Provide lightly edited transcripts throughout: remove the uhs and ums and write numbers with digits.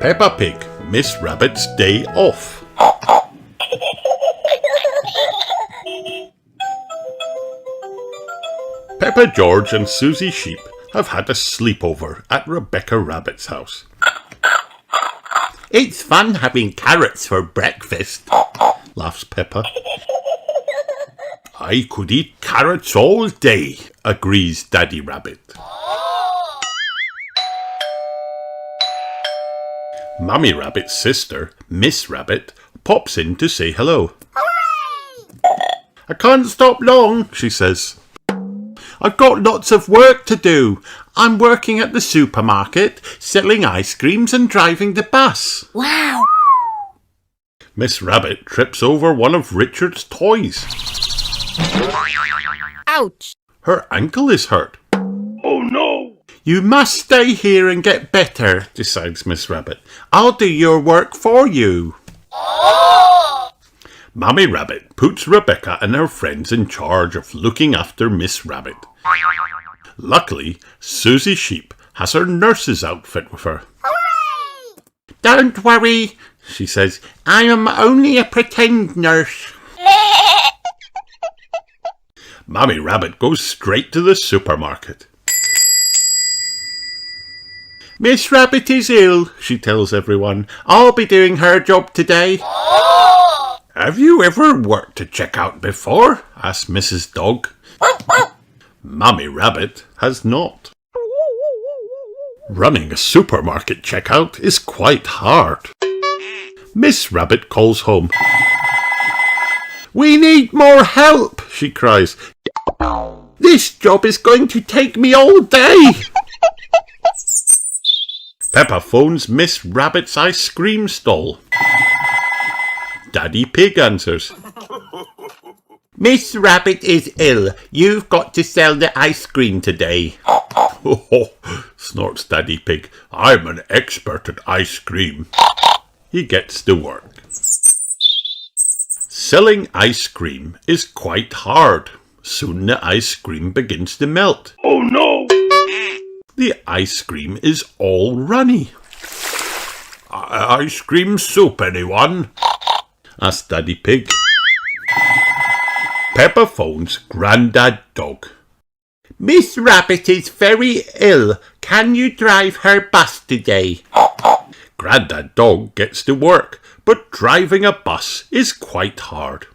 Peppa Pig, Miss Rabbit's Day Off. Peppa, George and Susie Sheep have had a sleepover at Rebecca Rabbit's house. It's fun having carrots for breakfast, laughs Peppa. I could eat carrots all day, agrees Daddy Rabbit. Mummy Rabbit's sister, Miss Rabbit, pops in to say hello. I can't stop long, she says. I've got lots of work to do. I'm working at the supermarket, selling ice creams and driving the bus. Wow! Miss Rabbit trips over one of Richard's toys. Ouch! Her ankle is hurt. Oh no! You must stay here and get better, decides Miss Rabbit. I'll do your work for you. Mummy Rabbit puts Rebecca and her friends in charge of looking after Miss Rabbit. Luckily, Susie Sheep has her nurse's outfit with her. Don't worry, she says. I am only a pretend nurse. Mummy Rabbit goes straight to the supermarket. Miss Rabbit is ill, she tells everyone. I'll be doing her job today. Have you ever worked a checkout before? Asks Mrs. Dog. Mummy Rabbit has not. Running a supermarket checkout is quite hard. Miss Rabbit calls home. We need more help, she cries. This job is going to take me all day. Peppa phones Miss Rabbit's ice cream stall. Daddy Pig answers. Miss Rabbit is ill. You've got to sell the ice cream today. Oh, snorts Daddy Pig. I'm an expert at ice cream. He gets to work. Selling ice cream is quite hard. Soon the ice cream begins to melt. Oh no! The ice cream is all runny. Ice cream soup, anyone? Asks Daddy Pig. Peppa phones Grandad Dog. Miss Rabbit is very ill. Can you drive her bus today? Grandad Dog gets to work, but driving a bus is quite hard.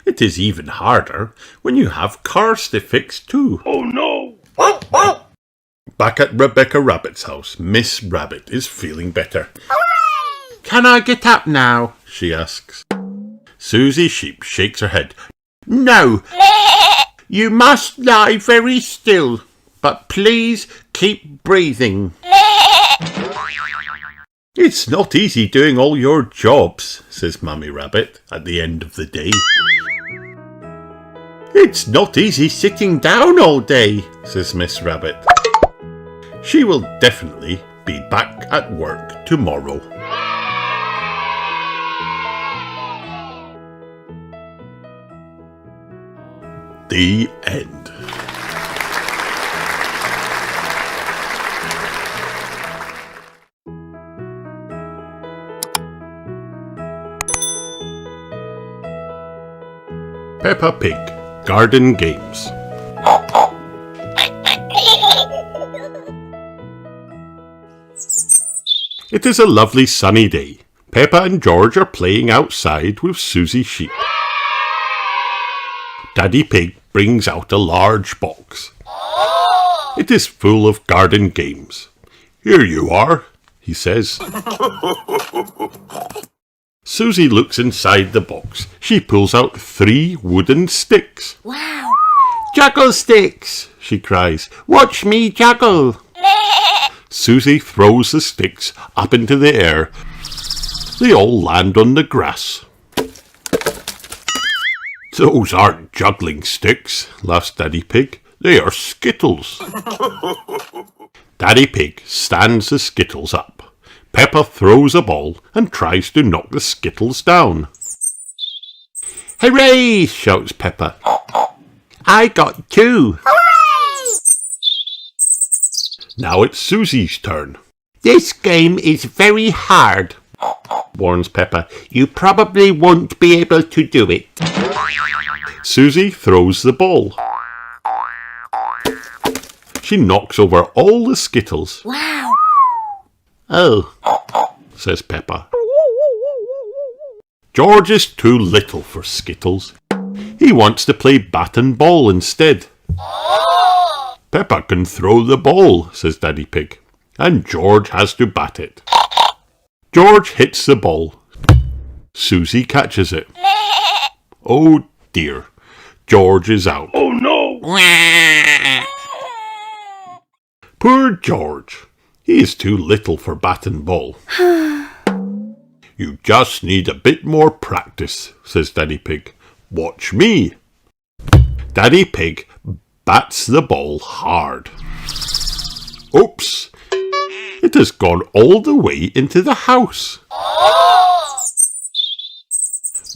It is even harder when you have cars to fix too. Oh no! Back at Rebecca Rabbit's house, Miss Rabbit is feeling better. Can I get up now? She asks. Susie Sheep shakes her head. No. You must lie very still, but please keep breathing. It's not easy doing all your jobs, says Mummy Rabbit at the end of the day. It's not easy sitting down all day, says Miss Rabbit. She will definitely be back at work tomorrow. The end. Peppa Pig Garden Games. It is a lovely sunny day. Peppa and George are playing outside with Susie Sheep. Daddy Pig brings out a large box. It is full of garden games. Here you are, he says. Susie looks inside the box. She pulls out 3 wooden sticks. Wow! Juggle sticks, she cries. Watch me juggle. Susie throws the sticks up into the air. They all land on the grass. Those aren't juggling sticks, laughs Daddy Pig. They are Skittles. Daddy Pig stands the Skittles up. Peppa throws a ball and tries to knock the Skittles down. Hooray, shouts Peppa. I got 2. Hooray! Now it's Susie's turn. This game is very hard, warns Peppa. You probably won't be able to do it. Susie throws the ball. She knocks over all the Skittles. Wow. Oh, Says Peppa. George is too little for Skittles. He wants to play bat and ball instead. Peppa can throw the ball, says Daddy Pig, and George has to bat it. George hits the ball. Susie catches it. Oh dear, George is out. Oh no! Poor George. He is too little for bat and ball. You just need a bit more practice, says Daddy Pig. Watch me. Daddy Pig bats the ball hard. Oops! It has gone all the way into the house.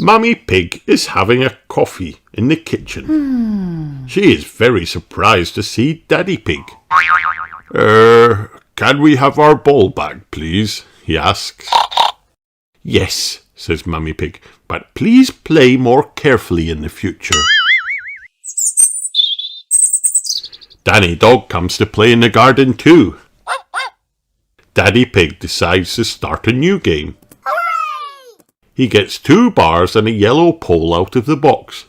Mummy Pig is having a coffee in the kitchen. She is very surprised to see Daddy Pig. Can we have our ball back, please? He asks. Yes, says Mummy Pig, but please play more carefully in the future. Danny Dog comes to play in the garden too. Daddy Pig decides to start a new game. He gets 2 bars and a yellow pole out of the box.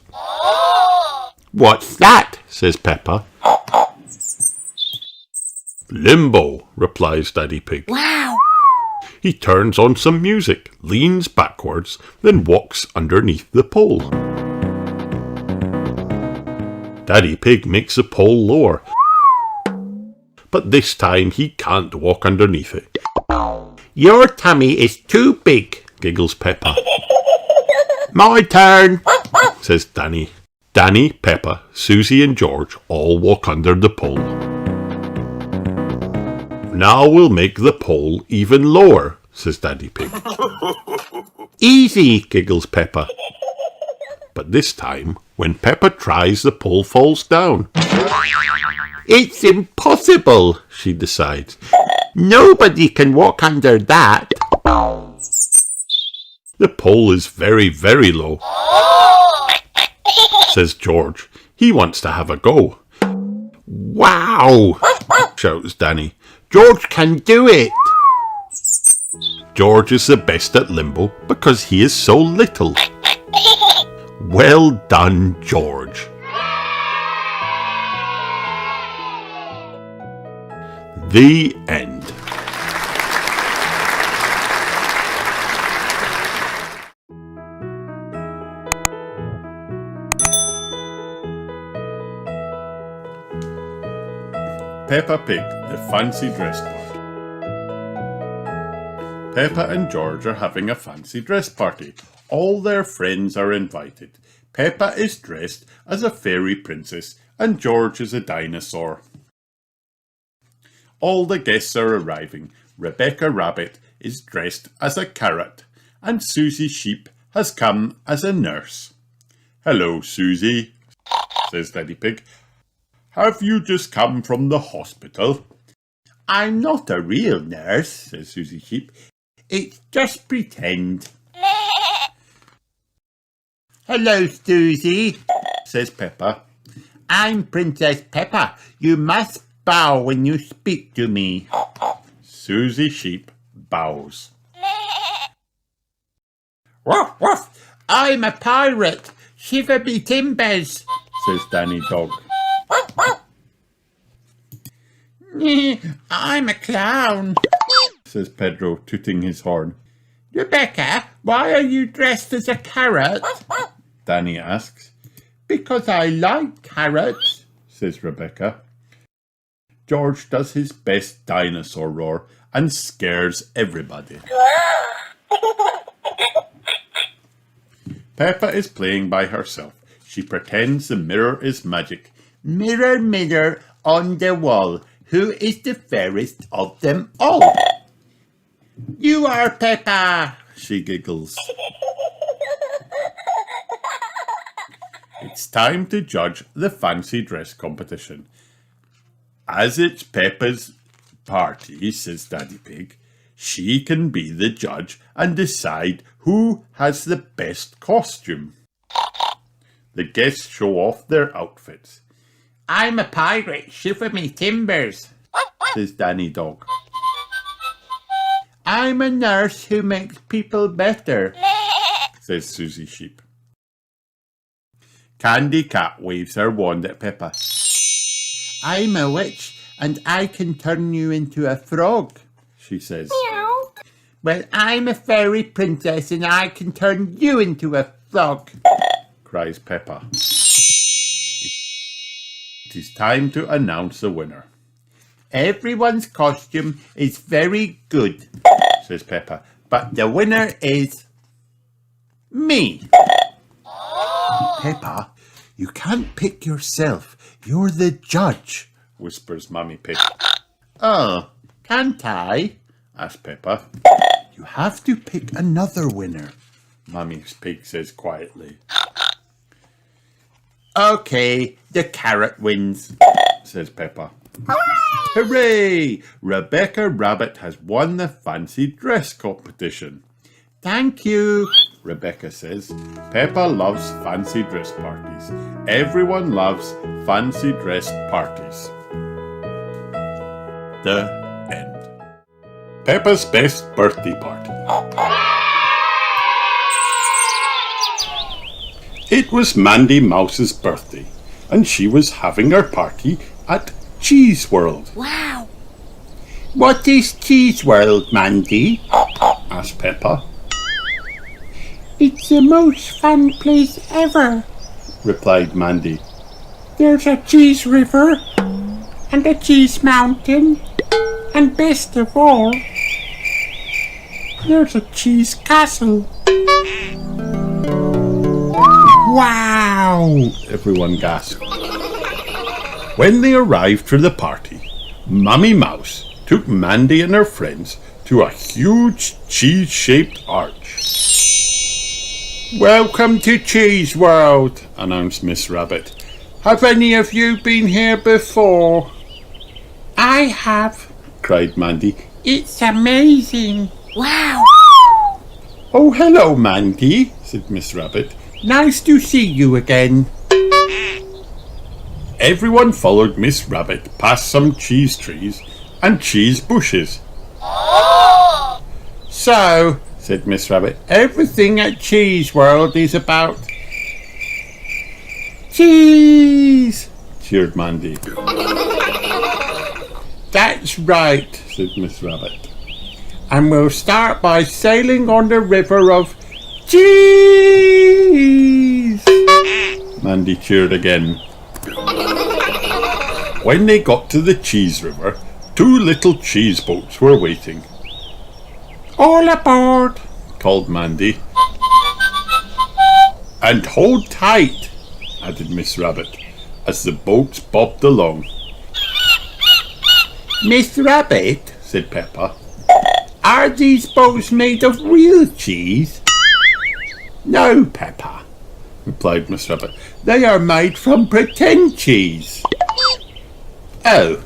what's that? Says Peppa. Limbo, replies Daddy Pig. Wow. He turns on some music, leans backwards, then walks underneath the pole. Daddy Pig makes the pole lower, but this time he can't walk underneath it. Your tummy is too big, Giggles Peppa. My turn, Says Danny. Danny, Peppa, Susie and George all walk under the pole. Now we'll make the pole even lower, says Daddy Pig. Easy, Giggles Peppa. But this time, when Peppa tries, the pole falls down. It's impossible, She decides. Nobody can walk under that. The pole is very, very low, says George. He wants to have a go. Wow, Shouts Danny. George can do it. George is the best at limbo because he is so little. Well done, George. The end. Peppa Pig, the fancy dress party. Peppa and George are having a fancy dress party. All their friends are invited. Peppa is dressed as a fairy princess and George is a dinosaur. All the guests are arriving. Rebecca Rabbit is dressed as a carrot and Susie Sheep has come as a nurse. Hello, Susie, says Daddy Pig. Have you just come from the hospital? I'm not a real nurse, says Susie Sheep. it's just pretend. Hello, Susie, Says Peppa. I'm Princess Peppa. You must bow when you speak to me. Susie Sheep bows. Woof, woof. I'm a pirate. Shiver me timbers, Says Danny Dog. I'm a clown. Says Pedro, tooting his horn. Rebecca, why are you dressed as a carrot? Danny asks. Because I like carrots. Says Rebecca. George does his best dinosaur roar and scares everybody. Peppa is playing by herself. She pretends the mirror is magic. Mirror, mirror on the wall, who is the fairest of them all? You are, Peppa. She giggles. It's time to judge the fancy dress competition. As it's Peppa's party, says Daddy Pig, she can be the judge and decide who has the best costume. The guests show off their outfits. I'm a pirate, shiver me timbers, Says Danny Dog. I'm a nurse who makes people better, Says Susie Sheep. Candy Cat waves her wand at Peppa. I'm a witch and I can turn you into a frog, She says. Well, I'm a fairy princess and I can turn you into a frog, Cries Peppa. It is time to announce the winner. Everyone's costume is very good, Says Peppa. but the winner is me. Peppa, you can't pick yourself. You're the judge, whispers Mummy Pig. Oh, can't I? Asks Peppa. You have to pick another winner, Mummy Pig says quietly. Okay, the carrot wins, Says Peppa. Hooray! Rebecca Rabbit has won the fancy dress competition. Thank you. Rebecca says. Peppa loves fancy dress parties. Everyone loves fancy dress parties. The end. Peppa's best birthday party. It was Mandy Mouse's birthday, and she was having her party at Cheese World. Wow. What is Cheese World, Mandy? Asked Peppa. It's the most fun place ever. Replied Mandy. There's a cheese river and a cheese mountain, and best of all, there's a cheese castle. Wow! Everyone gasped. When they arrived for the party, Mummy Mouse took Mandy and her friends to a huge cheese-shaped arch. Welcome to Cheese World, announced Miss Rabbit. Have any of you been here before? I have. Cried Mandy. It's amazing. Wow. Oh, hello, Mandy. Said Miss Rabbit. Nice to see you again. Everyone followed Miss Rabbit past some cheese trees and cheese bushes. So, Said Miss Rabbit. everything at Cheese World is about Cheese. Cheered Mandy. That's right. Said Miss Rabbit. And we'll start by sailing on the river of cheese. Mandy cheered again. When they got to the cheese river, two little cheese boats were waiting. All aboard. Called Mandy. And hold tight, added Miss Rabbit, as the boats bobbed along. Miss Rabbit, Said Peppa. are these boats made of real cheese? No, Peppa, replied Miss Rabbit. They are made from pretend cheese. Oh,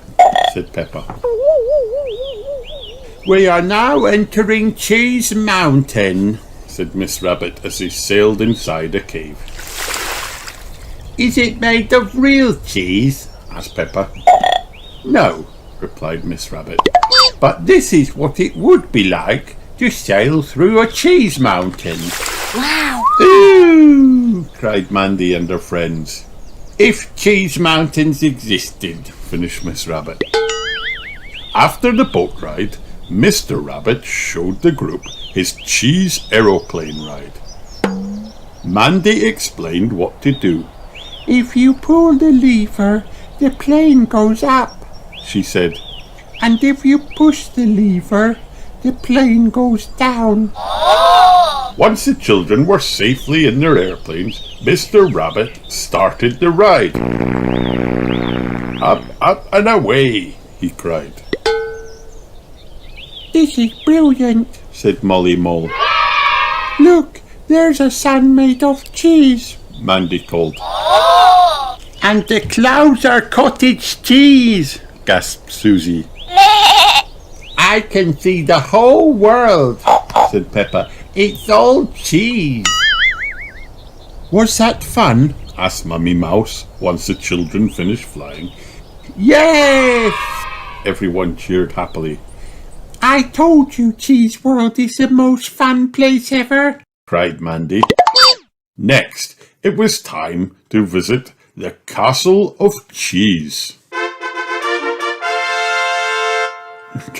said Peppa. We are now entering Cheese Mountain, Said Miss Rabbit as they sailed inside a cave. Is it made of real cheese? Asked Peppa. No, replied Miss Rabbit. But this is what it would be like to sail through a cheese mountain. Wow. Ooh! Cried Mandy and her friends. If cheese mountains existed. Finished Miss Rabbit. After the boat ride, Mr. Rabbit showed the group his cheese aeroplane ride. Mandy explained what to do. If you pull the lever, the plane goes up. She said. And if you push the lever, the plane goes down. Once the children were safely in their airplanes, Mr. Rabbit started the ride. Up, up and away, he cried. This is brilliant. Said Molly Mole. Look, there's a sun made of cheese. Mandy called. And the clouds are cottage cheese, Gasped Susie. I can see the whole world, said Peppa. It's all cheese. Was that fun? Asked Mummy Mouse once the children finished flying. Yes! Everyone cheered happily. I told you Cheese World is the most fun place ever, cried Mandy. Next, it was time to visit the Castle of Cheese.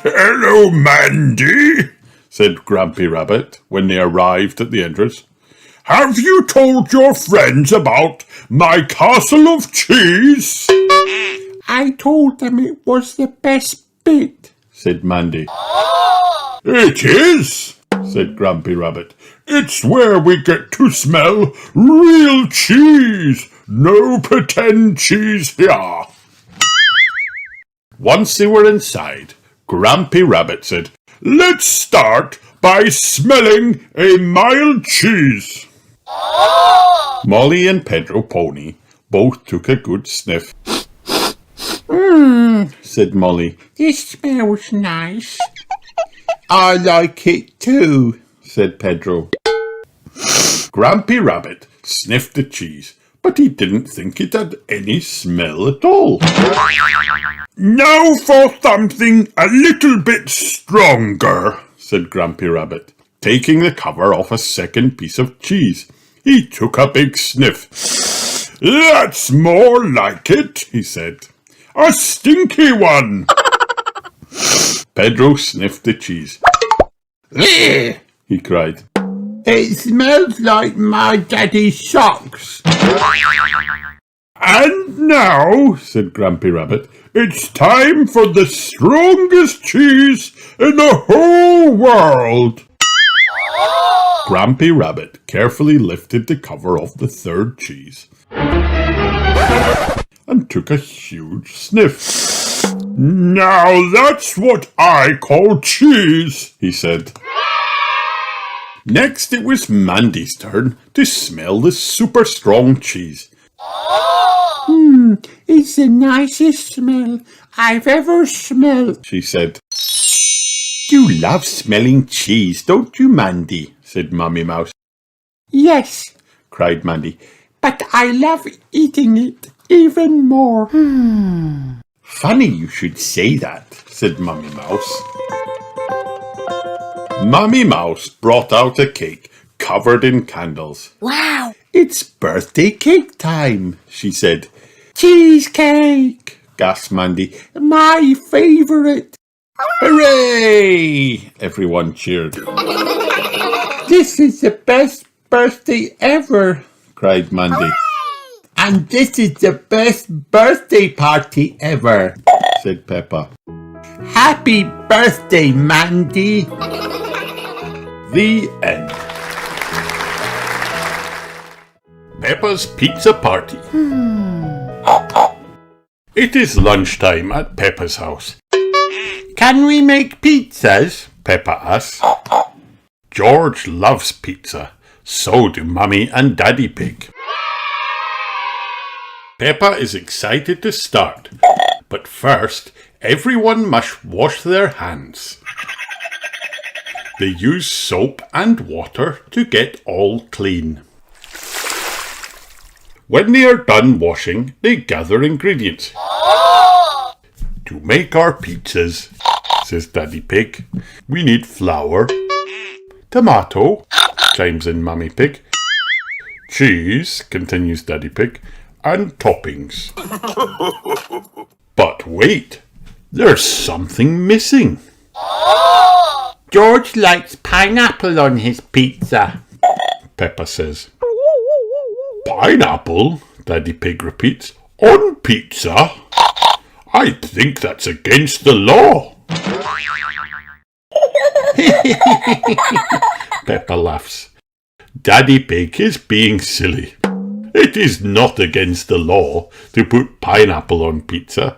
Hello, Mandy, said Grampy Rabbit when they arrived at the entrance. Have you told your friends about my Castle of Cheese? I told them it was the best bit, said Mandy. It is, said Grampy Rabbit. It's where we get to smell real cheese. No pretend cheese here. Once they were inside, Grampy Rabbit said, Let's start by smelling a mild cheese. Molly and Pedro Pony both took a good sniff. Said Molly. This smells nice. I like it too, said Pedro. Grampy Rabbit sniffed the cheese, but he didn't think it had any smell at all. Now for something a little bit stronger, said Grampy Rabbit, taking the cover off a second piece of cheese. He took a big sniff. That's more like it, he said. A stinky one. Pedro sniffed the cheese. He cried. It smells like my daddy's socks. And now, said Grampy Rabbit, it's time for the strongest cheese in the whole world. Grampy Rabbit carefully lifted the cover off the third cheese and took a huge sniff. Now that's what I call cheese, he said. Next it was Mandy's turn to smell the super strong cheese. It's the nicest smell I've ever smelled, she said. You love smelling cheese, don't you, Mandy? Said Mummy Mouse. Yes, Cried Mandy. but I love eating it even more. Funny you should say that, said Mummy Mouse. Mummy Mouse brought out a cake covered in candles. Wow, It's birthday cake time, she said. cheesecake, Gasped Mandy. my favourite. Hooray! Everyone cheered. This is the best birthday ever. Cried Mandy. And this is the best birthday party ever. Said Peppa. Happy birthday, Mandy. The end. Peppa's Pizza Party. It is lunchtime at Peppa's house. Can we make pizzas? Peppa asks. George loves pizza. So do Mummy and Daddy Pig. Peppa is excited to start. But first, everyone must wash their hands. They use soap and water to get all clean. When they are done washing, they gather ingredients. To make our pizzas, says Daddy Pig, we need flour, tomato, chimes in Mummy Pig, cheese, continues Daddy Pig, and toppings. But wait, there's something missing. George likes pineapple on his pizza. Peppa says. Pineapple? Daddy Pig repeats. On pizza? I think that's against the law. Peppa laughs. Daddy Pig is being silly. It is not against the law to put pineapple on pizza.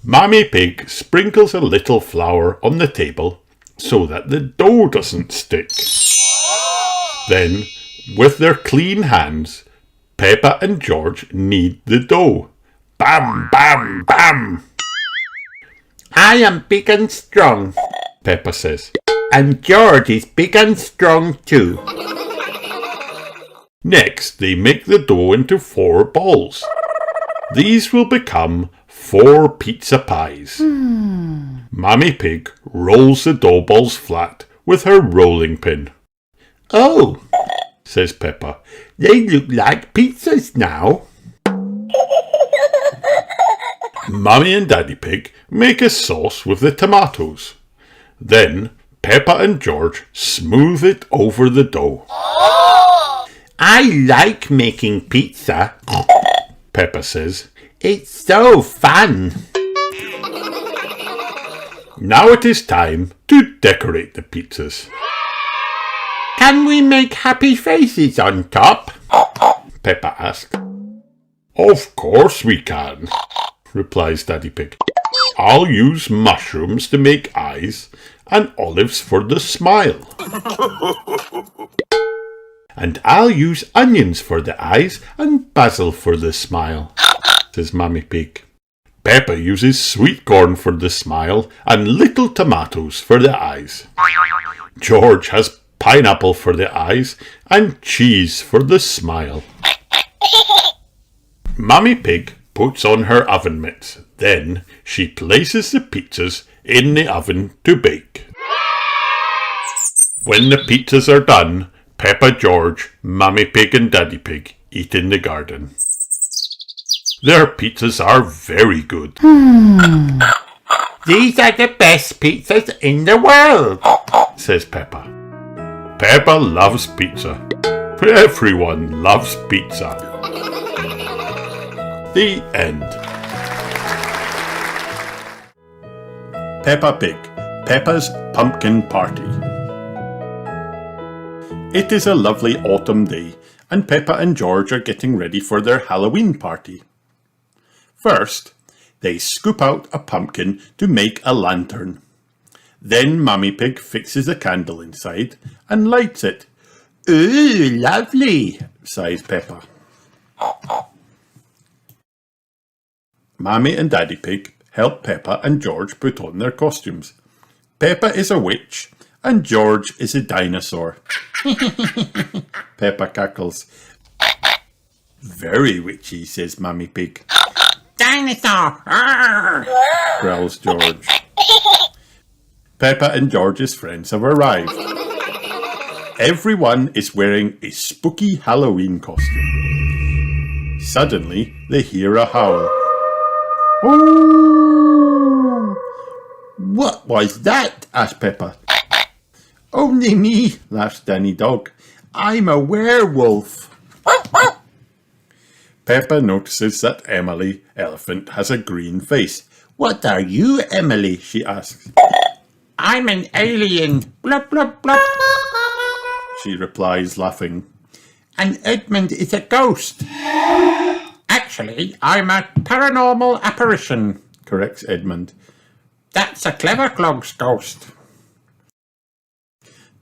Mummy Pig sprinkles a little flour on the table so that the dough doesn't stick. Then, with their clean hands, Peppa and George knead the dough. Bam, bam, bam! I am big and strong, Peppa says. and George is big and strong too. Next, they make the dough into 4 balls. These will become 4 pizza pies. Mummy Pig rolls the dough balls flat with her rolling pin. Oh, Says Peppa. they look like pizzas now. Mummy and Daddy Pig make a sauce with the tomatoes. Then Peppa and George smooth it over the dough. I like making pizza. Peppa says. It's so fun. Now it is time to decorate the pizzas. Can we make happy faces on top? Peppa asked. Of course we can, replies Daddy Pig. I'll use mushrooms to make eyes and olives for the smile. And I'll use onions for the eyes and basil for the smile, says Mummy Pig. Peppa uses sweet corn for the smile and little tomatoes for the eyes. George has pineapple for the eyes and cheese for the smile. Mummy Pig puts on her oven mitts. Then she places the pizzas in the oven to bake. When the pizzas are done, Peppa, George, Mummy Pig and Daddy Pig eat in the garden. Their pizzas are very good. These are the best pizzas in the world, Says Peppa. Peppa loves pizza. Everyone loves pizza. The end. Peppa Pig, Peppa's Pumpkin Party. It is a lovely autumn day, and Peppa and George are getting ready for their Halloween party. First, they scoop out a pumpkin to make a lantern. Then Mummy Pig fixes a candle inside and lights it. Ooh, lovely, Sighs Peppa. Mummy and Daddy Pig help Peppa and George put on their costumes. Peppa is a witch and George is a dinosaur. Peppa cackles. Very witchy, says Mummy Pig. Dinosaur! Arr! Growls George. Peppa and George's friends have arrived. Everyone is wearing a spooky Halloween costume. Suddenly, they hear a howl. Oh! What was that? Asked Peppa. Only me, Laughs Danny Dog. I'm a werewolf. Peppa notices that Emily Elephant has a green face. What are you, Emily? She asks. I'm an alien. Blub, blub, blub. She replies, laughing. And Edmund is a ghost. Actually, I'm a paranormal apparition. Corrects Edmund. That's a clever clog's ghost.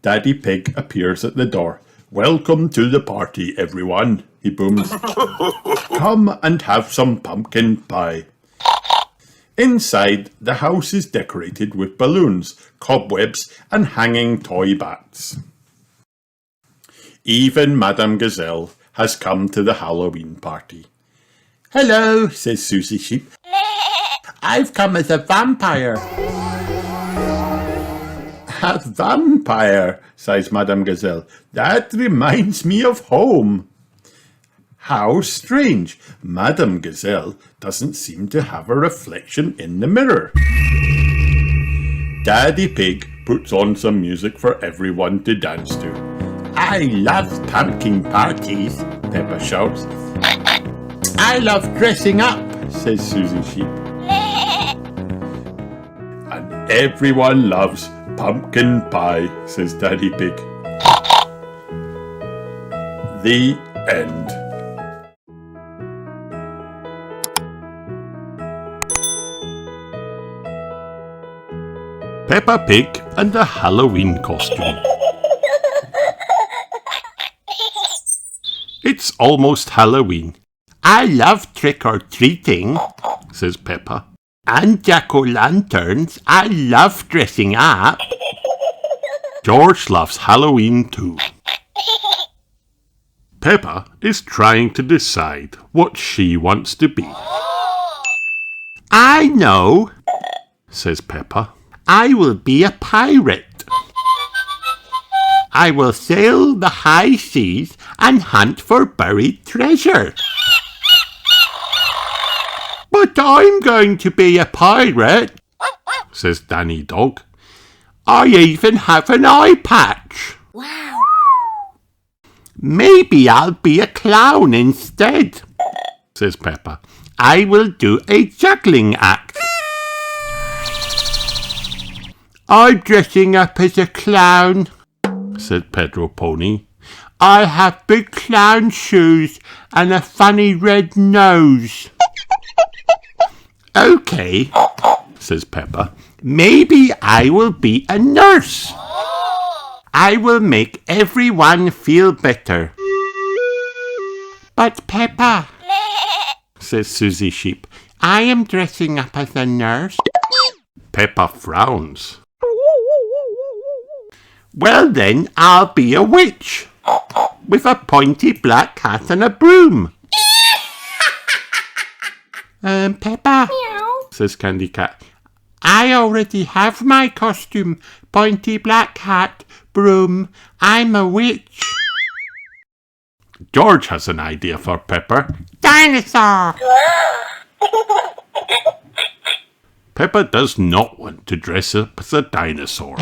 Daddy Pig appears at the door. Welcome to the party, everyone, he booms. Come and have some pumpkin pie. Inside, the house is decorated with balloons, cobwebs, and hanging toy bats. Even Madame Gazelle has come to the Halloween party. Hello, says Susie Sheep. I've come as a vampire. A vampire, sighs Madame Gazelle. That reminds me of home. How strange. Madame Gazelle doesn't seem to have a reflection in the mirror. Daddy Pig puts on some music for everyone to dance to. I love pumpkin parties, Peppa shouts. I love dressing up, Says Susie Sheep. And everyone loves pumpkin pie, says Daddy Pig. The end. Peppa Pig and the Halloween costume. It's almost Halloween. I love trick-or-treating, says Peppa. and jack-o'-lanterns. I love dressing up. George loves Halloween too. Peppa is trying to decide what she wants to be. I know, says Peppa. I will be a pirate. I will sail the high seas and hunt for buried treasure. But I'm going to be a pirate, says Danny Dog. I even have an eye patch. Wow. Maybe I'll be a clown instead, says Peppa. I will do a juggling act. I'm dressing up as a clown, said Pedro Pony. I have big clown shoes and a funny red nose. Okay, says Peppa. Maybe I will be a nurse. I will make everyone feel better. But Peppa, says Susie Sheep. I am dressing up as a nurse. Peppa frowns. Well then, I'll be a witch with a pointy black hat and a broom. Peppa, says Candy Cat. I already have my costume. Pointy black hat, broom. I'm a witch. George has an idea for Peppa. Dinosaur! Peppa does not want to dress up as a dinosaur.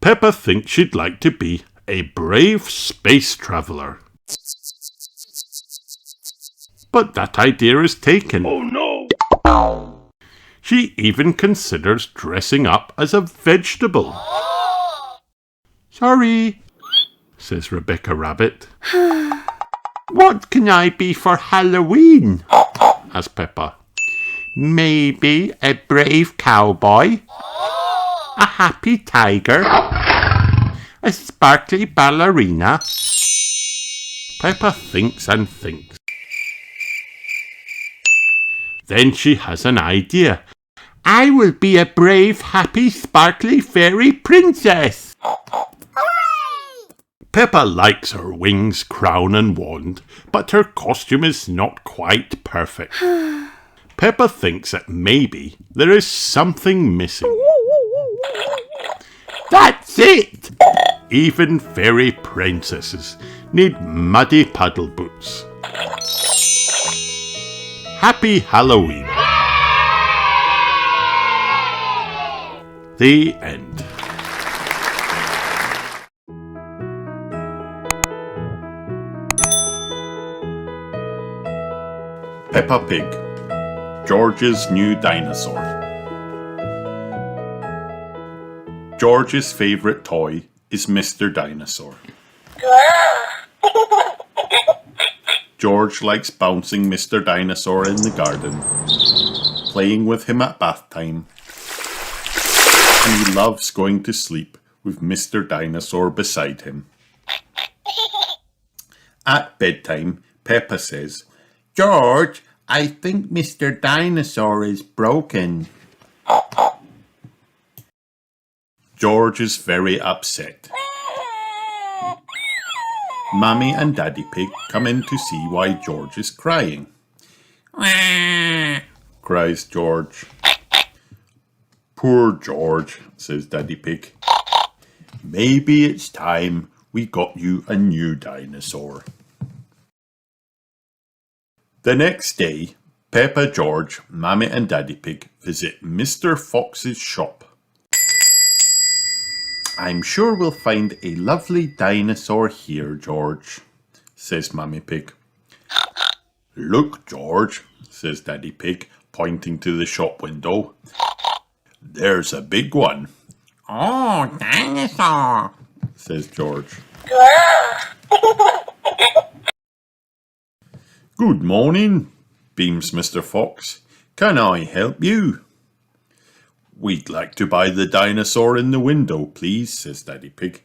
Peppa thinks she'd like to be a brave space traveller. But that idea is taken. Oh no! She even considers dressing up as a vegetable. Sorry, says Rebecca Rabbit. what can I be for Halloween? Asks Peppa. Maybe a brave cowboy, a happy tiger, a sparkly ballerina. Peppa thinks and thinks. Then she has an idea. I will be a brave, happy, sparkly fairy princess. Peppa likes her wings, crown and wand, but her costume is not quite perfect. Peppa thinks that maybe there is something missing. That's it! Even fairy princesses need muddy paddle boots. Happy Halloween! The end. Peppa Pig, George's new dinosaur. George's favourite toy is Mr. Dinosaur. George likes bouncing Mr. Dinosaur in the garden, playing with him at bath time, and he loves going to sleep with Mr. Dinosaur beside him. At bedtime, Peppa says, George, I think Mr. Dinosaur is broken. George is very upset. Mummy and Daddy Pig come in to see why George is crying. Cries George. Poor George, says Daddy Pig. Maybe it's time we got you a new dinosaur. The next day, Peppa, George, Mummy and Daddy Pig visit Mr. Fox's shop. I'm sure we'll find a lovely dinosaur here, George, says Mummy Pig. Look, George, says Daddy Pig, pointing to the shop window. There's a big one. Oh, dinosaur, says George. Good morning, beams Mr. Fox. Can I help you? We'd like to buy the dinosaur in the window, please, says Daddy Pig.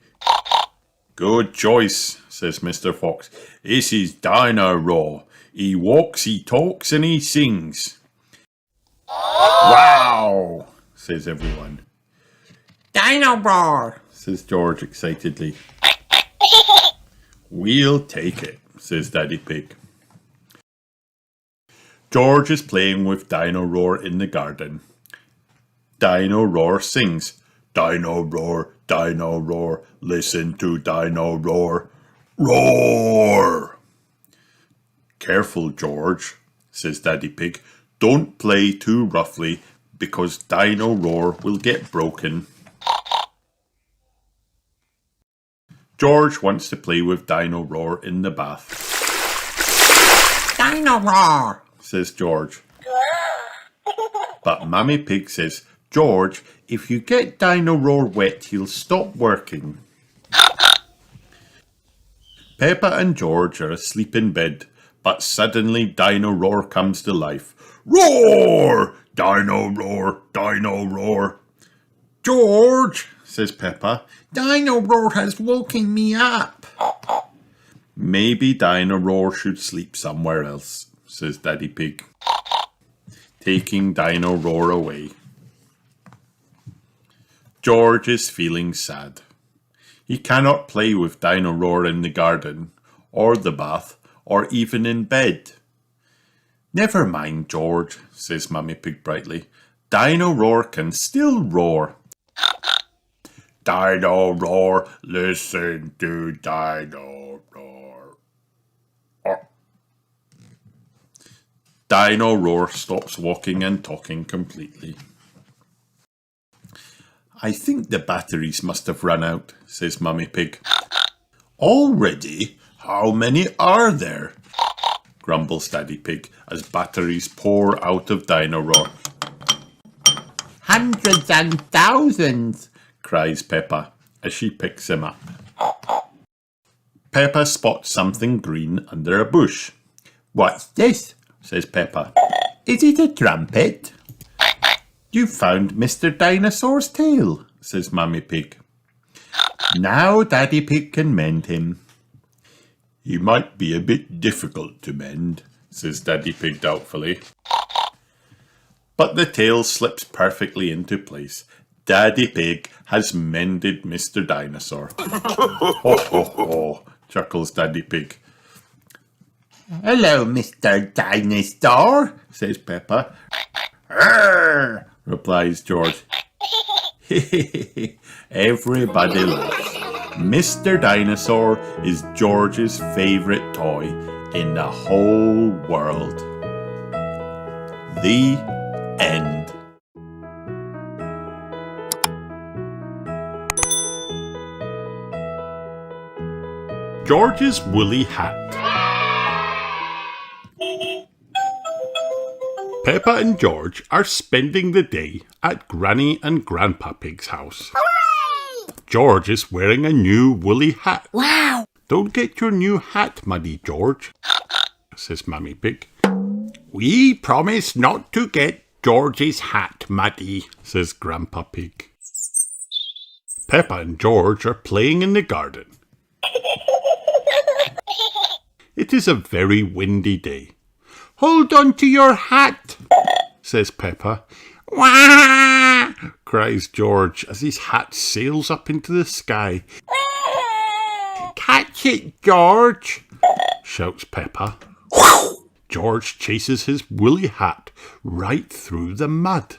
Good choice, says Mr. Fox. This is Dino Raw. He walks, he talks and he sings. Wow, says everyone. Dino roar. Says George excitedly. We'll take it, says Daddy Pig. George is playing with Dino Roar in the garden. Dino Roar sings, Dino Roar, listen to Dino Roar. Roar! Careful, George, says Daddy Pig. Don't play too roughly because Dino Roar will get broken. George wants to play with Dino Roar in the bath. Dino roar. Says George. But Mummy Pig says, George, if you get Dino Roar wet, he'll stop working. Peppa and George are asleep in bed, but suddenly Dino Roar comes to life. Roar! Dino Roar! Dino Roar! George, says Peppa, Dino Roar has woken me up. Maybe Dino Roar should sleep somewhere else, says Daddy Pig, taking Dino Roar away. George is feeling sad. He cannot play with Dino Roar in the garden, or the bath, or even in bed. Never mind, George, says Mummy Pig brightly. Dino Roar can still roar. Dino Roar, listen to Dino Roar. Dino Roar stops walking and talking completely. I think the batteries must have run out, says Mummy Pig. Already? How many are there? Grumbles Daddy Pig as batteries pour out of Dino Roar. Hundreds and thousands. Cries Peppa as she picks him up. Peppa spots something green under a bush. What's this? Says Peppa. Is it a trumpet? You found Mr. Dinosaur's tail, says Mummy Pig. Now Daddy Pig can mend him. He might be a bit difficult to mend, says Daddy Pig doubtfully. But the tail slips perfectly into place. Daddy Pig has mended Mr. Dinosaur. Ho, ho, ho, chuckles Daddy Pig. Hello, Mr. Dinosaur, says Peppa. Arr, replies George. Everybody laughs. Mr. Dinosaur is George's favourite toy in the whole world. The end. George's woolly hat. Peppa and George are spending the day at Granny and Grandpa Pig's house. Hooray! George is wearing a new woolly hat. Wow! Don't get your new hat muddy, George, says Mummy Pig. We promise not to get George's hat muddy, says Grandpa Pig. Peppa and George are playing in the garden. It is a very windy day. Hold on to your hat, says Peppa. Wah! Cries George as his hat sails up into the sky. Catch it, George, shouts Peppa. George chases his woolly hat right through the mud.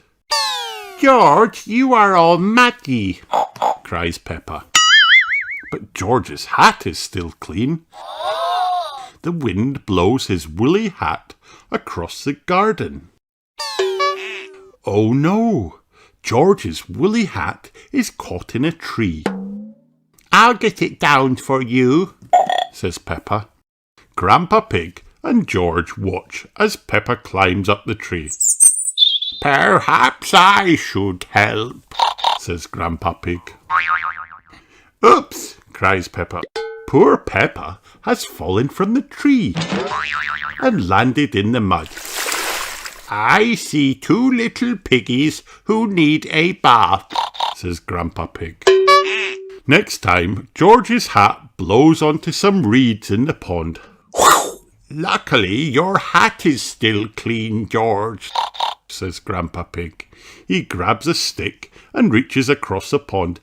George, you are all muddy, cries Peppa. But George's hat is still clean. The wind blows his woolly hat across the garden. Oh no! George's woolly hat is caught in a tree. I'll get it down for you, says Peppa. Grandpa Pig and George watch as Peppa climbs up the tree. Perhaps I should help, says Grandpa Pig. Oops, cries Peppa. Poor Peppa has fallen from the tree and landed in the mud. I see two little piggies who need a bath, says Grandpa Pig. Next time, George's hat blows onto some reeds in the pond. Luckily, your hat is still clean, George, says Grandpa Pig. He grabs a stick and reaches across the pond.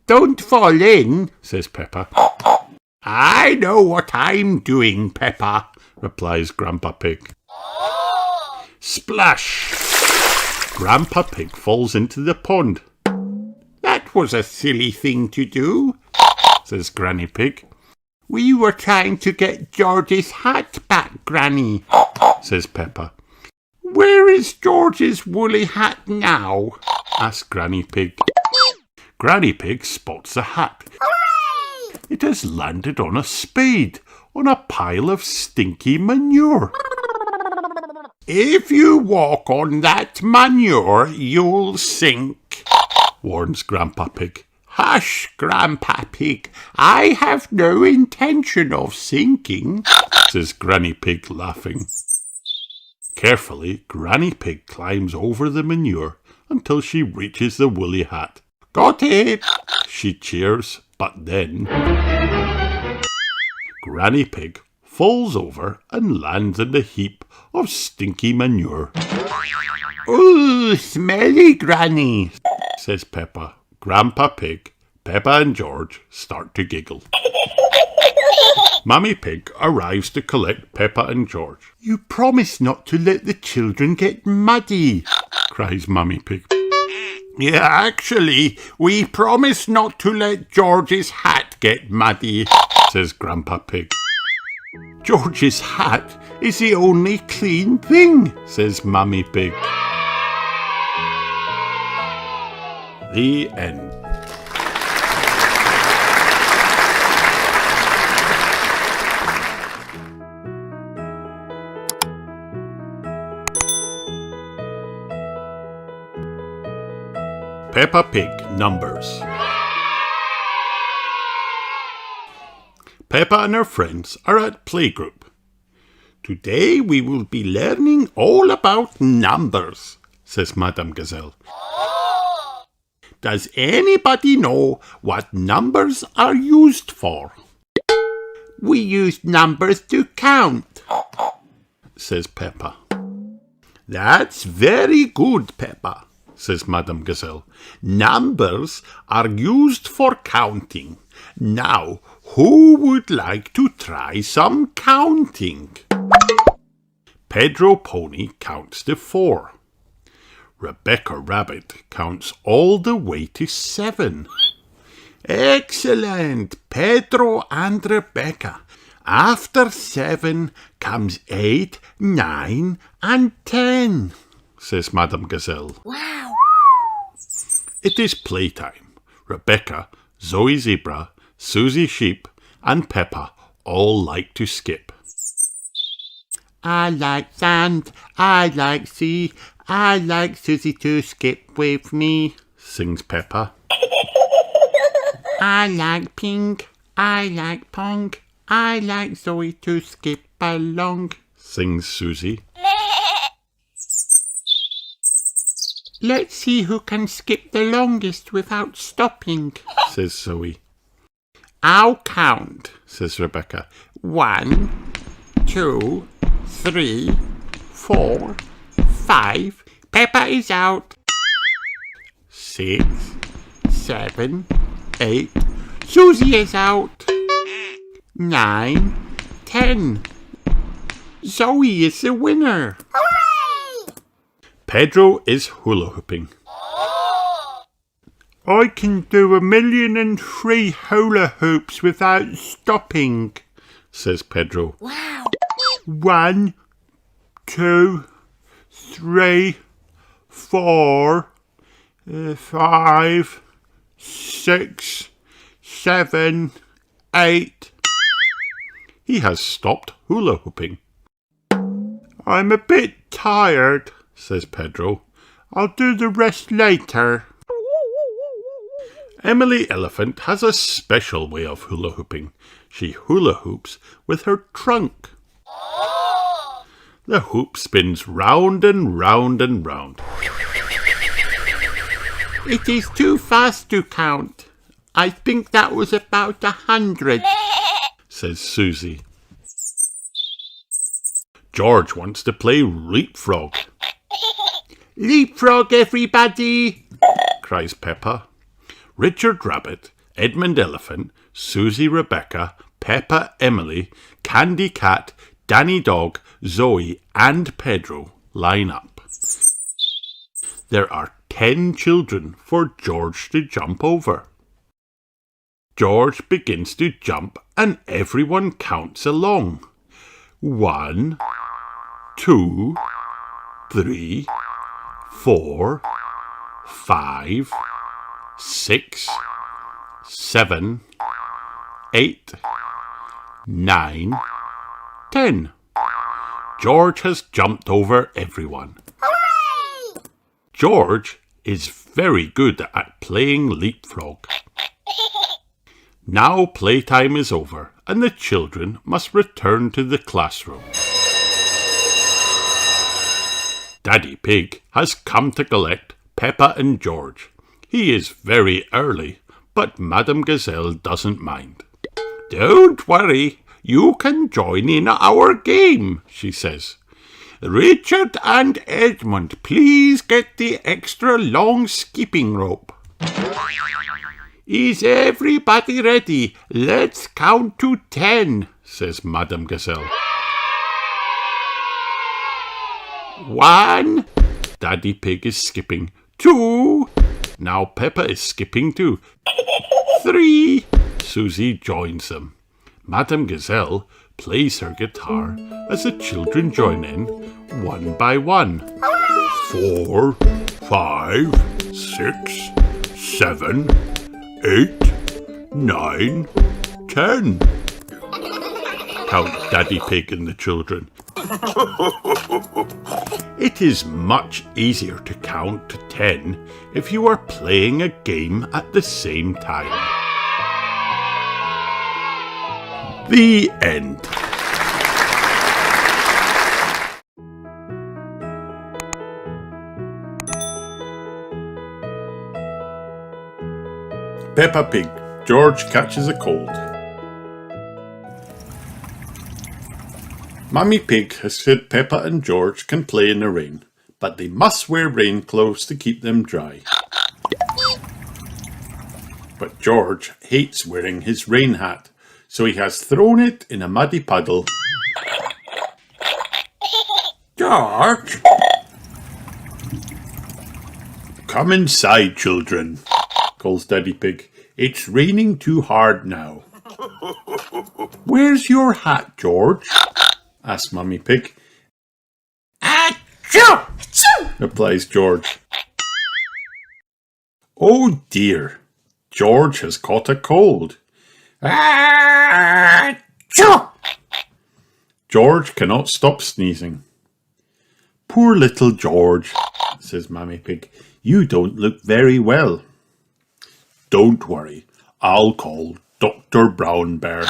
Don't fall in, says Peppa. I know what I'm doing, Peppa, replies Grandpa Pig. Splash! Grandpa Pig falls into the pond. That was a silly thing to do, says Granny Pig. We were trying to get George's hat back, Granny, says Peppa. Where is George's woolly hat now? asks Granny Pig. Granny Pig spots the hat. Hooray! It has landed on a spade, on a pile of stinky manure. If you walk on that manure, you'll sink, warns Grandpa Pig. Hush, Grandpa Pig. I have no intention of sinking, says Granny Pig, laughing. Carefully, Granny Pig climbs over the manure until she reaches the woolly hat. Got it, she cheers, but then Granny Pig falls over and lands in the heap of stinky manure. Ooh, smelly, Granny, says Peppa. Grandpa Pig, Peppa and George start to giggle. Mummy Pig arrives to collect Peppa and George. You promised not to let the children get muddy, cries Mummy Pig. Yeah, actually, we promised not to let George's hat get muddy, says Grandpa Pig. George's hat is the only clean thing, says Mummy Pig. The end. Peppa Pig Numbers. Peppa and her friends are at playgroup. Today we will be learning all about numbers, says Madame Gazelle. Does anybody know what numbers are used for? We use numbers to count, says Peppa. That's very good, Peppa, says Madame Gazelle. Numbers are used for counting. Now, who would like to try some counting? Pedro Pony counts to 4. Rebecca Rabbit counts all the way to 7. Excellent, Pedro and Rebecca. After 7 comes 8, 9 and 10, says Madame Gazelle. Wow! It is playtime. Rebecca, Zoe Zebra, Susie Sheep and Peppa all like to skip. I like sand, I like sea, I like Susie to skip with me, sings Peppa. I like pink, I like pong, I like Zoe to skip along, sings Susie. Let's see who can skip the longest without stopping, says Zoe. I'll count, says Rebecca. 1, 2, 3, 4, 5. Peppa is out. 6, 7, 8. Susie is out. 9, 10. Zoe is the winner. Hooray! Pedro is hula hooping. I can do 1,000,003 hula hoops without stopping, says Pedro. Wow! 1, 2, 3, 4, 5, 6, 7, 8. He has stopped hula hooping. I'm a bit tired, says Pedro. I'll do the rest later. Emily Elephant has a special way of hula hooping. She hula hoops with her trunk. The hoop spins round and round and round. It is too fast to count. I think that was about 100, says Susie. George wants to play leapfrog. Leapfrog, everybody! cries Peppa. Richard Rabbit, Edmund Elephant, Susie Rebecca, Peppa Emily, Candy Cat, Danny Dog, Zoe and Pedro line up. There are 10 children for George to jump over. George begins to jump and everyone counts along. 1, 2, 3, 4, 5, 6, 7, 8, 9, 10. George has jumped over everyone. Hooray! George is very good at playing leapfrog. Now playtime is over and the children must return to the classroom. Daddy Pig has come to collect Peppa and George. He is very early, but Madame Gazelle doesn't mind. Don't worry, you can join in our game, she says. Richard and Edmund, please get the extra long skipping rope. Is everybody ready? Let's count to 10, says Madame Gazelle. 1, Daddy Pig is skipping. 2, now Peppa is skipping too. 3, Susie joins them. Madame Gazelle plays her guitar as the children join in one by one. 4, 5, 6, 7, 8, 9, 10. Count Daddy Pig and the children. It is much easier to count to 10 if you are playing a game at the same time. The end. Peppa Pig. George catches a cold. Mummy Pig has said Peppa and George can play in the rain, but they must wear rain clothes to keep them dry. But George hates wearing his rain hat, so he has thrown it in a muddy puddle. George! Come inside, children, calls Daddy Pig. It's raining too hard now. Where's your hat, George? asks Mummy Pig. Achoo! replies George. Oh dear, George has caught a cold. Achoo! George cannot stop sneezing. Poor little George, says Mummy Pig. You don't look very well. Don't worry, I'll call Dr. Brown Bear,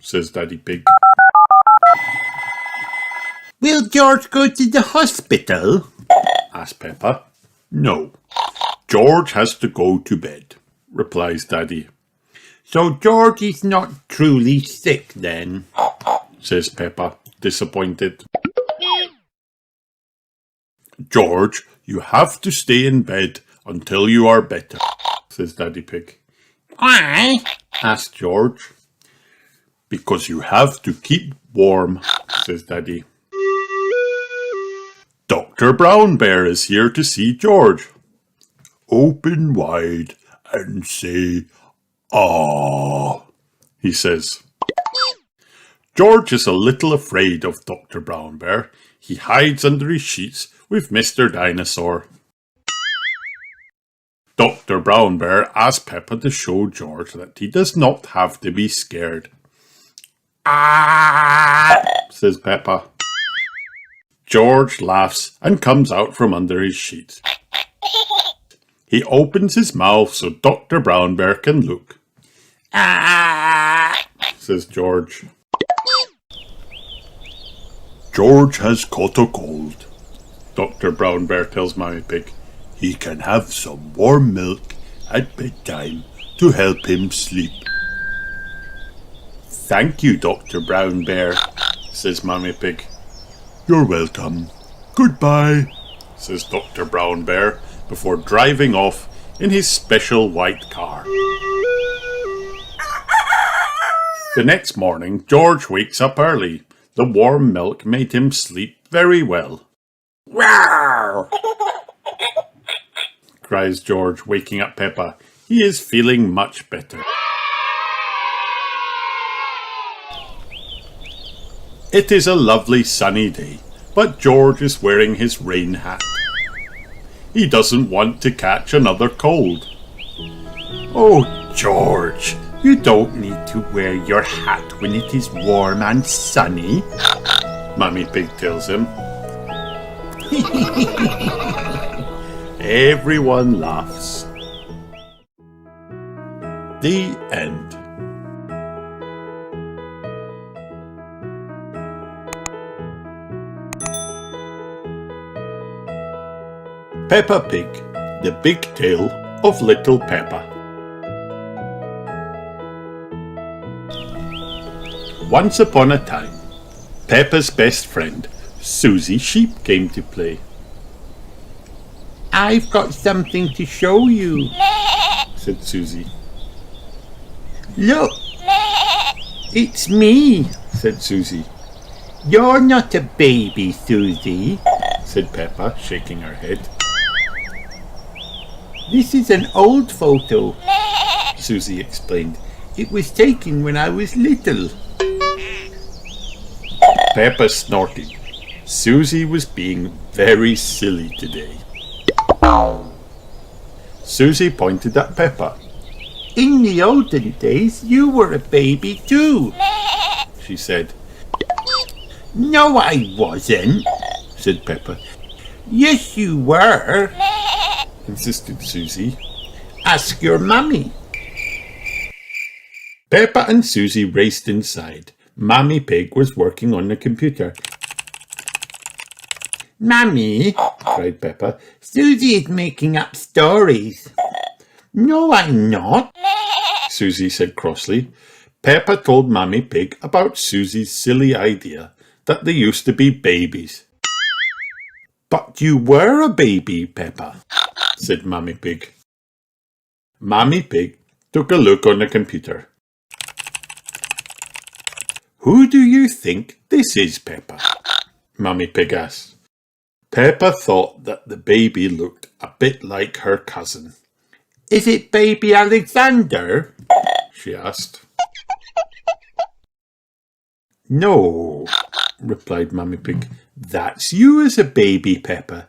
says Daddy Pig. Will George go to the hospital? asks Peppa. No, George has to go to bed, replies Daddy. So George is not truly sick then, says Peppa, disappointed. George, you have to stay in bed until you are better, says Daddy Pig. Why? asks George. Because you have to keep warm, says Daddy. Dr. Brown Bear is here to see George. Open wide and say, "Ah," he says. George is a little afraid of Dr. Brown Bear. He hides under his sheets with Mr. Dinosaur. Dr. Brown Bear asks Peppa to show George that he does not have to be scared. "Ah," says Peppa. George laughs and comes out from under his sheets. He opens his mouth so Dr. Brown Bear can look. "Ah," says George. George has caught a cold, Dr. Brown Bear tells Mummy Pig. He can have some warm milk at bedtime to help him sleep. Thank you, Dr. Brown Bear, says Mummy Pig. You're welcome. Goodbye, says Dr. Brown Bear before driving off in his special white car. The next morning, George wakes up early. The warm milk made him sleep very well. Wow! Cries George, waking up Peppa. He is feeling much better. It is a lovely sunny day, but George is wearing his rain hat. He doesn't want to catch another cold. Oh, George, you don't need to wear your hat when it is warm and sunny, Mummy Pig tells him. Everyone laughs. The end. Peppa Pig, the big tale of little Peppa. Once upon a time, Peppa's best friend, Susie Sheep, came to play. I've got something to show you, said Susie. Look, it's me, Said Susie. You're not a baby, Susie. Said Peppa, shaking her head. This is an old photo, Susie explained. It was taken when I was little. Peppa snorted. Susie was being very silly today. Susie pointed at Peppa. In the olden days, you were a baby too, She said. No, I wasn't, Said Peppa. Yes, you were. Insisted Susie. Ask your mummy. Peppa and Susie raced inside. Mammy Pig was working on the computer. Mummy, Cried Peppa. Susie is making up stories. No, I'm not. Susie said crossly. Peppa told Mammy Pig about Susie's silly idea that they used to be babies. But you were a baby, Peppa, said Mammy Pig. Mammy Pig took a look on the computer. Who do you think this is, Peppa? Mammy Pig asked. Peppa thought that the baby looked a bit like her cousin. Is it baby Alexander? She asked. No, replied Mammy Pig. That's you as a baby, Peppa.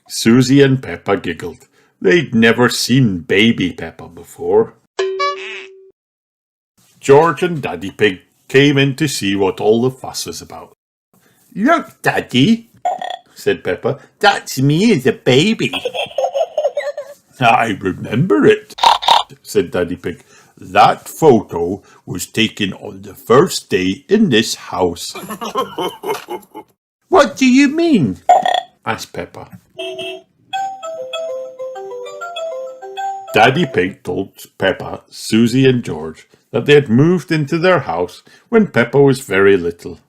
Susie and Peppa giggled. They'd never seen baby Peppa before. George and Daddy Pig came in to see what all the fuss was about. Look, Daddy, Said Peppa. that's me as a baby. I remember it, said Daddy Pig. That photo was taken on the first day in this house. What do you mean? asked Peppa. Daddy Pig told Peppa, Susie and George that they had moved into their house when Peppa was very little.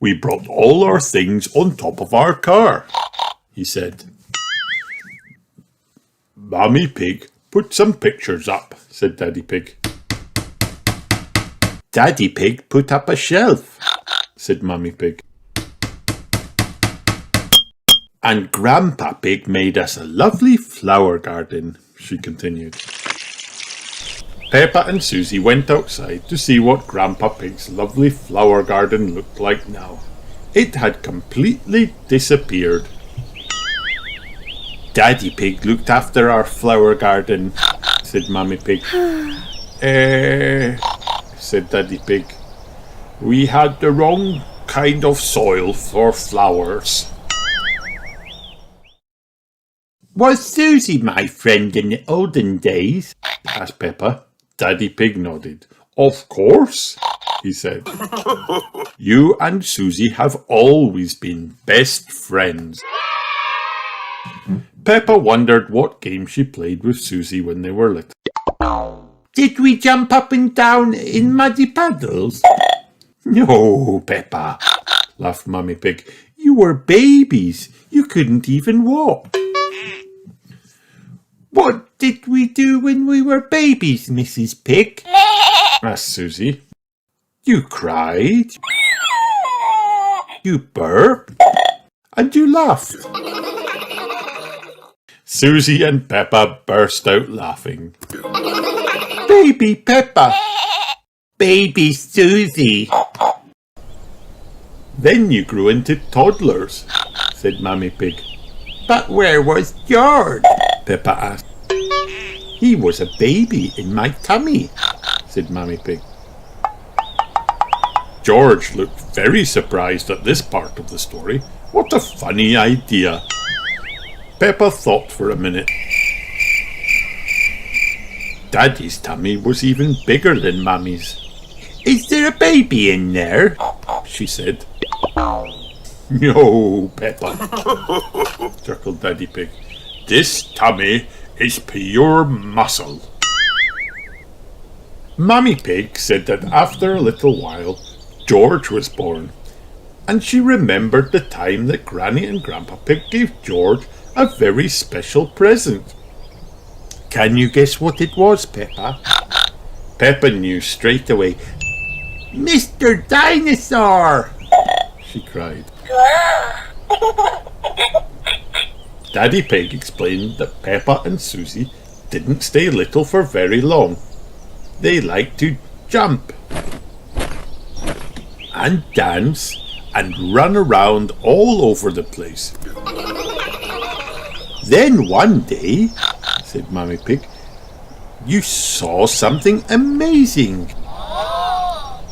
We brought all our things on top of our car, he said. Mammy Pig put some pictures up, said Daddy Pig. Daddy Pig put up a shelf, said Mummy Pig. And Grandpa Pig made us a lovely flower garden, she continued. Peppa and Susie went outside to see what Grandpa Pig's lovely flower garden looked like now. It had completely disappeared. Daddy Pig looked after our flower garden, said Mummy Pig. Said Daddy Pig. We had the wrong kind of soil for flowers. Was Susie my friend in the olden days? asked Peppa. Daddy Pig nodded. Of course, he said. You and Susie have always been best friends. Peppa wondered what game she played with Susie when they were little. Did we jump up and down in muddy puddles? No, Peppa, laughed Mummy Pig. You were babies. You couldn't even walk. What did we do when we were babies, Mrs. Pig? asked Susie. You cried. You burped. And you laughed. Susie and Peppa burst out laughing. Baby Peppa. Baby Susie. Then you grew into toddlers, said Mummy Pig. But where was George? Peppa asked. He was a baby in my tummy, said Mummy Pig. George looked very surprised at this part of the story. What a funny idea. Peppa thought for a minute. Daddy's tummy was even bigger than Mummy's. Is there a baby in there? She said. No, Peppa, chuckled Daddy Pig. This tummy is pure muscle. Mummy Pig said that after a little while, George was born, and she remembered the time that Granny and Grandpa Pig gave George a very special present. Can you guess what it was, Peppa? Peppa knew straight away. Mr. Dinosaur! She cried. Daddy Pig explained that Peppa and Susie didn't stay little for very long. They liked to jump and dance and run around all over the place. Then one day, said Mummy Pig, you saw something amazing.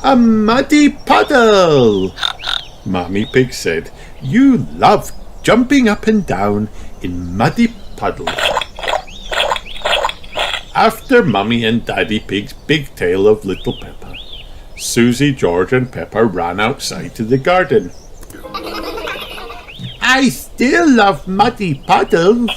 A muddy puddle! Mummy Pig said, you love jumping up and down in muddy puddles. After Mummy and Daddy Pig's big tale of little Peppa, Susie, George and Peppa ran outside to the garden. I still love muddy puddles.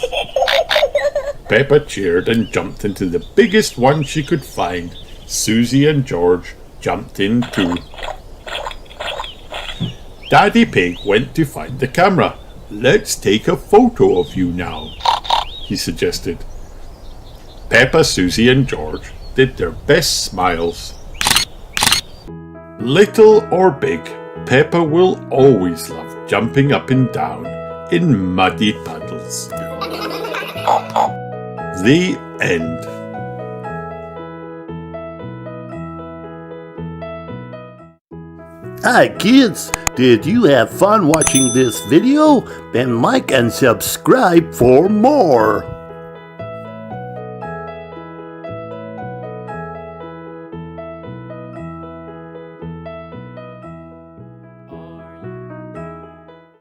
Peppa cheered and jumped into the biggest one she could find. Susie and George jumped in too. Daddy Pig went to find the camera. Let's take a photo of you now, he suggested. Peppa, Susie and George did their best smiles. Little or big, Peppa will always love jumping up and down in muddy puddles. The end. Hi kids, did you have fun watching this video? Then like and subscribe for more.